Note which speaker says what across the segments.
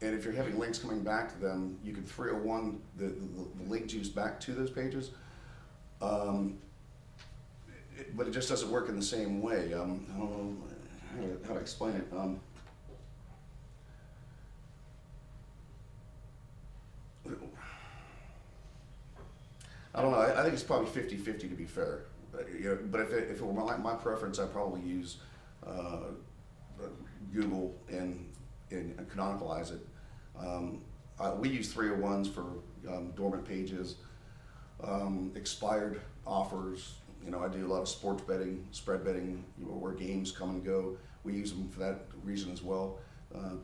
Speaker 1: and if you're having links coming back to them, you can 301 the link juice back to those pages. But it just doesn't work in the same way. I don't know how to explain it. I don't know. I think it's probably 50-50 to be fair. But if it were my preference, I'd probably use Google and canonicalize it. We use 301s for dormant pages, expired offers. I do a lot of sports betting, spread betting, where games come and go. We use them for that reason as well.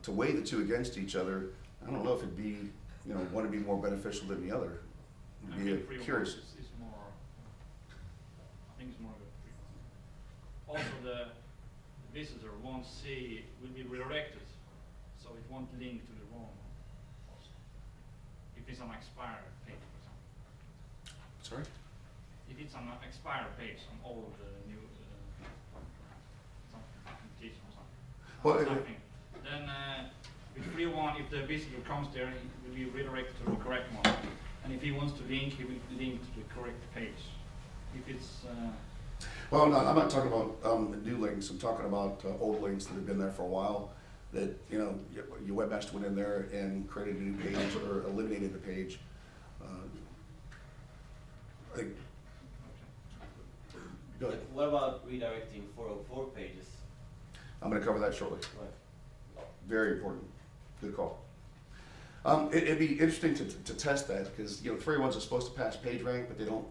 Speaker 1: To weigh the two against each other, I don't know if it'd be, one would be more beneficial than the other. I'd be curious.
Speaker 2: Is more, I think it's more of a free. Also, the visitor won't see, will be redirected, so it won't link to the wrong. If it's an expired page, for example.
Speaker 1: Sorry?
Speaker 2: If it's an expired page on all of the new documentation or something, then with free one, if the visitor comes there, he will be redirected to the correct one. And if he wants to link, he will link to the correct page. If it's
Speaker 1: well, no, I'm not talking about new links. I'm talking about old links that have been there for a while. That your webmaster went in there and created a new page or eliminated the page. Go ahead.
Speaker 3: What about redirecting 404 pages?
Speaker 1: I'm going to cover that shortly.
Speaker 3: Right.
Speaker 1: Very important. Good call. It'd be interesting to test that because 301s are supposed to pass PageRank, but they don't.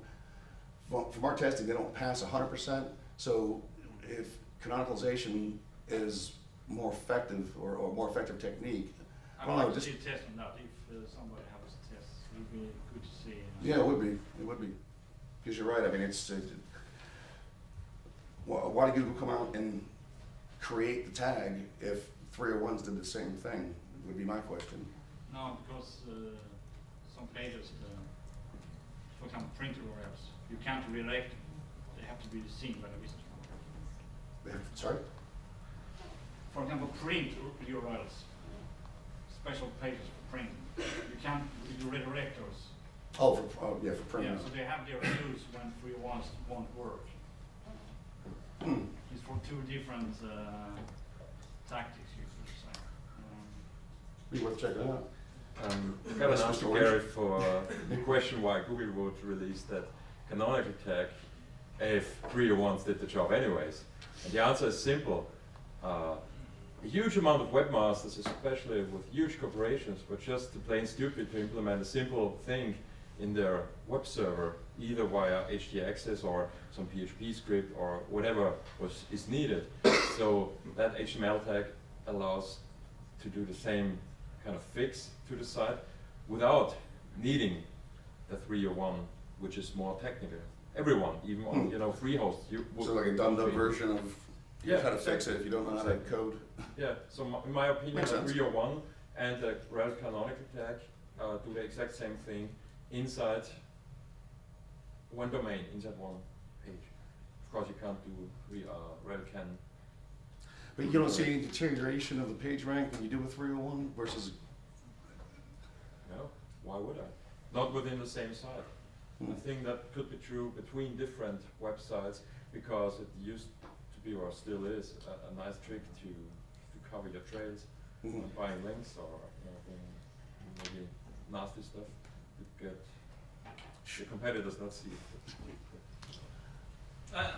Speaker 1: From our testing, they don't pass 100%. So if canonicalization is more effective or more effective technique,
Speaker 2: I would like to see a test on that. If somebody has a test, it would be good to see.
Speaker 1: Yeah, it would be. It would be. Because you're right. I mean, why did Google come out and create the tag if 301s did the same thing? Would be my question.
Speaker 2: No, because some pages, for example, printer URLs, you can't redirect them. They have to be seen by the visitor.
Speaker 1: Sorry?
Speaker 2: For example, print URLs, special pages for printing. You can't redirect those.
Speaker 1: Oh, for printing.
Speaker 2: Yeah, so they have their use when 301s won't work. It's for two different tactics, you could say.
Speaker 1: Be worth checking out.
Speaker 4: I have an answer, Gary, for the question why Google would release that canonical tag if 301s did the job anyways. And the answer is simple. A huge amount of webmasters, especially with huge corporations, were just plain stupid to implement a simple thing in their web server, either via htaccess or some PHP script or whatever is needed. So that HTML tag allows to do the same kind of fix to the site without needing the 301, which is more technical. Everyone, even on free hosts,
Speaker 1: So like a dumbed-up version of how to fix it if you don't know how to code.
Speaker 4: Yeah. So in my opinion,
Speaker 1: Makes
Speaker 4: the
Speaker 1: sense.
Speaker 4: 301 and the rel canonical tag do the exact same thing inside one domain, inside one page. Of course, you can't do rel can.
Speaker 1: But you don't see any deterioration of the page rank when you do a 301 versus.
Speaker 4: No, why would I? Not within the same site. I think that could be true between different websites because it used to be or still is a nice trick to cover your trails when buying links or doing maybe nasty stuff to get the competitors not see it.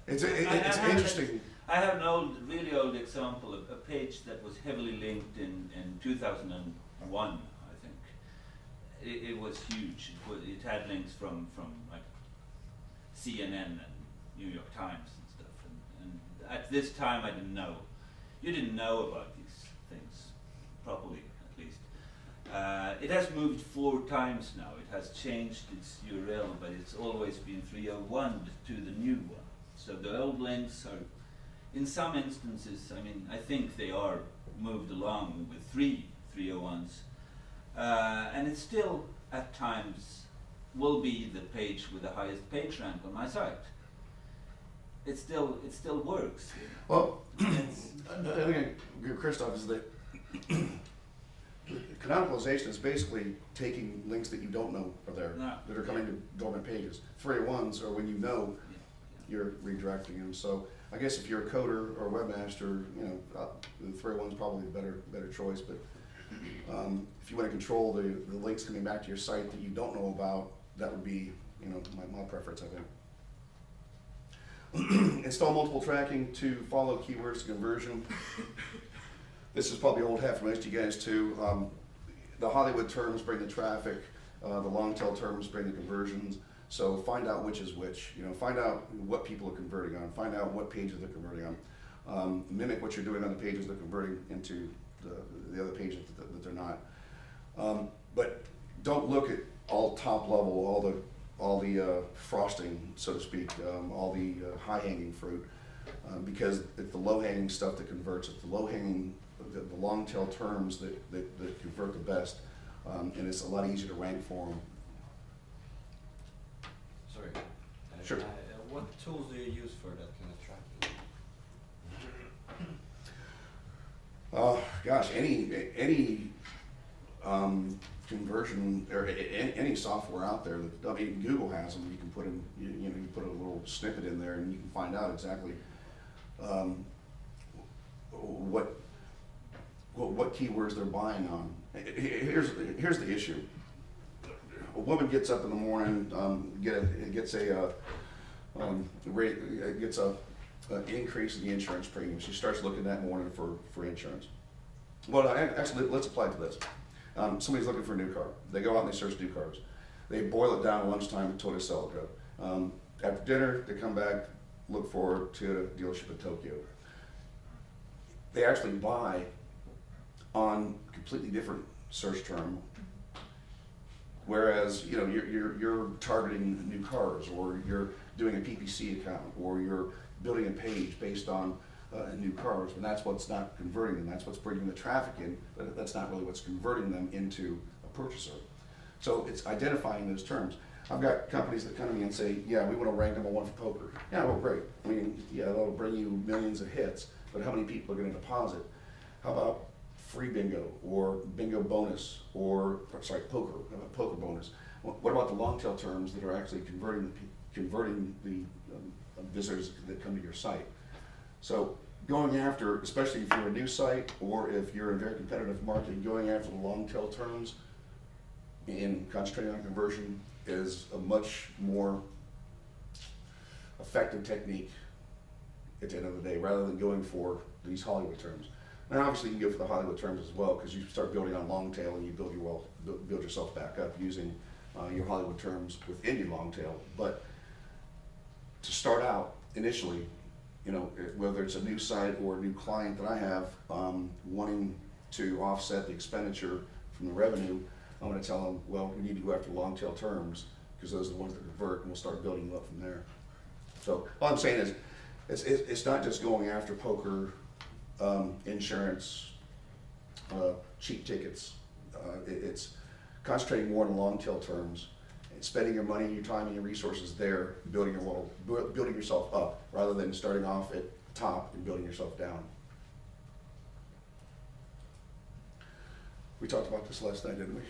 Speaker 1: It's interesting.
Speaker 3: I have an really old example of a page that was heavily linked in 2001, I think. It was huge. It had links from like CNN and New York Times and stuff. And at this time, I didn't know. You didn't know about these things properly, at least. It has moved 4 times now. It has changed its URL, but it's always been 301 to the new one. So the old links are, in some instances, I think they are moved along with 301s. And it still, at times, will be the page with the highest page rank on my site. It still works.
Speaker 1: Well, I think Christoph is that Canonicalization is basically taking links that you don't know are there,
Speaker 3: No.
Speaker 1: that are coming to dormant pages. 301s are when you know you're redirecting them. So I guess if you're a coder or a webmaster, the 301 is probably the better choice. But if you want to control the links coming back to your site that you don't know about, that would be my preference, I think. Install multiple tracking to follow keywords to conversion. This is probably old hat for most of you guys too. The Hollywood terms bring the traffic. The long tail terms bring the conversions. So find out which is which. Find out what people are converting on. Find out what pages they're converting on. Mimic what you're doing on the pages they're converting into the other pages that they're not. But don't look at all top level, all the frosting, so to speak, all the high hanging fruit, because it's the low hanging stuff that converts. It's the low hanging, the long tail terms that convert the best, and it's a lot easier to rank for them.
Speaker 5: Sorry.
Speaker 1: Sure.
Speaker 5: What tools do you use for that kind of tracking?
Speaker 1: Gosh, any conversion or any software out there. Google has them. You can put in, you put a little snippet in there, and you can find out exactly what keywords they're buying on. Here's the issue. A woman gets up in the morning, gets an increase in the insurance premium. She starts looking that morning for insurance. Well, actually, let's apply it to this. Somebody's looking for a new car. They go out and they search new cars. They boil it down at lunchtime until they sell it. After dinner, they come back, look for Toyota dealership in Tokyo. They actually buy on a completely different search term. Whereas you're targeting new cars, or you're doing a PPC account, or you're building a page based on new cars, and that's what's not converting them. That's what's bringing the traffic in, but that's not really what's converting them into a purchaser. So it's identifying those terms. I've got companies that come to me and say, yeah, we want to rank #1 for poker. Yeah, well, great. I mean, yeah, that'll bring you millions of hits, but how many people are going to deposit? How about free bingo, or bingo bonus, or poker bonus? What about the long tail terms that are actually converting the visitors that come to your site? So going after, especially if you're a new site or if you're in a very competitive market, going after the long tail terms and concentrating on conversion is a much more effective technique at the end of the day, rather than going for these Hollywood terms. Now, obviously, you can go for the Hollywood terms as well, because you start building on long tail and you build yourself back up using your Hollywood terms within your long tail. But to start out initially, whether it's a new site or a new client that I have wanting to offset the expenditure from the revenue, I'm going to tell them, well, we need to go after long tail terms, because those are the ones that convert, and we'll start building you up from there. So all I'm saying is, it's not just going after poker, insurance, cheap tickets. It's concentrating more on long tail terms, and spending your money, your time, and your resources there, building yourself up, rather than starting off at the top and building yourself down. We talked about this last night, didn't we?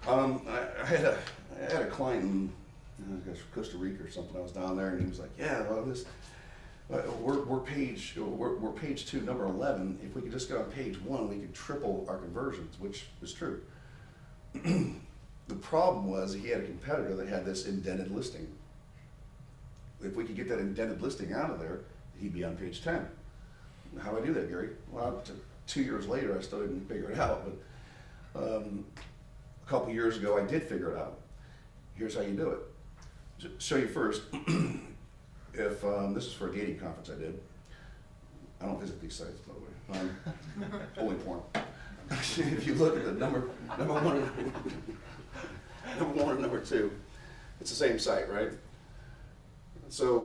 Speaker 1: I had a client in Costa Rica or something. I was down there, and he was like, "Yeah, well, we're page 2, number 11. If we could just get on page 1, we could triple our conversions," which is true. The problem was he had a competitor that had this indented listing. If we could get that indented listing out of there, he'd be on page 10. How do I do that, Gary? Well, 2 years later, I still didn't figure it out, but a couple years ago, I did figure it out. Here's how you do it. Show you first. If this is for a dating conference I did. I don't visit these sites, by the way. Only porn. If you look at the number 1 and number 2, it's the same site, right? So